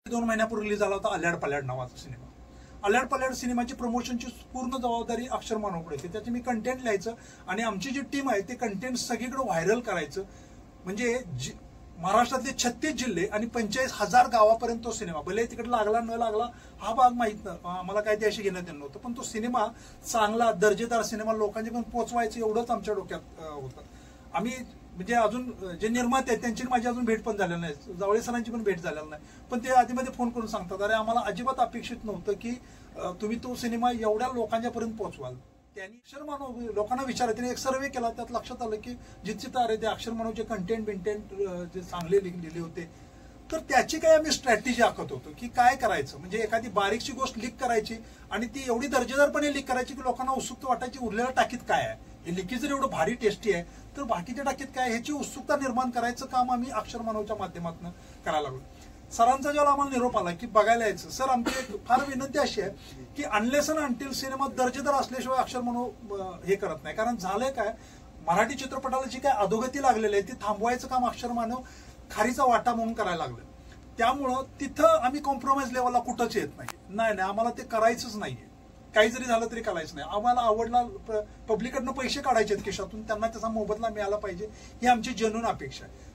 2 महिन्यापूर्वी रिलीज झाला होता अल्याड पल्याड नावाचा सिनेमा. अल्याड पल्याड सिनेमाची प्रमोशनची पूर्ण जबाबदारी अक्षर मानवकडे होती. त्याचे मी कंटेंट लिहायचं आणि आमची जी टीम आहे ते कंटेंट सगळीकडे व्हायरल करायचं. म्हणजे महाराष्ट्रातले 36 जिल्हे आणि 45,000 गावापर्यंत तो सिनेमा, भले तिकडे लागला न लागला हा भाग माहित नाही, आम्हाला काय त्याशी घेण्यात येणं नव्हतं, पण तो सिनेमा चांगला दर्जेदार सिनेमा लोकांचे पण पोहोचवायचं एवढंच आमच्या डोक्यात होतं. आम्ही म्हणजे अजून जे निर्माते आहेत त्यांची माझी अजून भेट पण झालेली नाही, जावळे सरांची पण भेट झालेली नाही, पण ते आधीमध्ये फोन करून सांगतात, अरे आम्हाला अजिबात अपेक्षित नव्हतं की तुम्ही तो सिनेमा एवढ्या लोकांच्यापर्यंत पोहोचवाल. त्यांनी अक्षर मानव लोकांना विचारलं, त्यांनी एक सर्वे केला, त्यात लक्षात आलं की जितचे तारे ते अक्षर मानवचे कंटेंट जे चांगले लिहिले होते, तर त्याची काय आम्ही स्ट्रॅटेजी आखत होतो की काय करायचं. म्हणजे एखादी बारीकशी गोष्ट लीक करायची आणि ती एवढी दर्जेदारपणे लीक करायची की लोकांना उत्सुकता वाटायची उरलेल्या टाकीत काय आहे, हे लिकेज जर एवढं भारी टेस्टी आहे तर बाकीच्या टाकीत काय, ह्याची उत्सुकता निर्माण करायचं काम आम्ही अक्षर मानवच्या माध्यमातून करायला लागलो. सरांचा जेव्हा आम्हाला निरोप आला की बघायला यायचं, सर आमची एक फार विनंती अशी आहे की अनलेस अँड अंटिल सिनेमा दर्जेदार असल्याशिवाय अक्षर मानव हे करत नाही. कारण झालंय काय, मराठी चित्रपटाला जी काय अधोगती लागलेली आहे ती थांबवायचं काम अक्षर मानव खारीचा वाटा म्हणून करायला लागलं. त्यामुळं तिथं आम्ही कॉम्प्रोमाइज लेवलला कुठंच येत नाही, आम्हाला ते करायचंच नाहीये. काही जरी झालं तरी करायचं नाही. आम्हाला आवडला, पब्लिककडनं पैसे काढायचे आहेत खिशातून, त्यांना त्याचा मोबदला मिळाला पाहिजे, ही आमची जेन्युइन अपेक्षा आहे.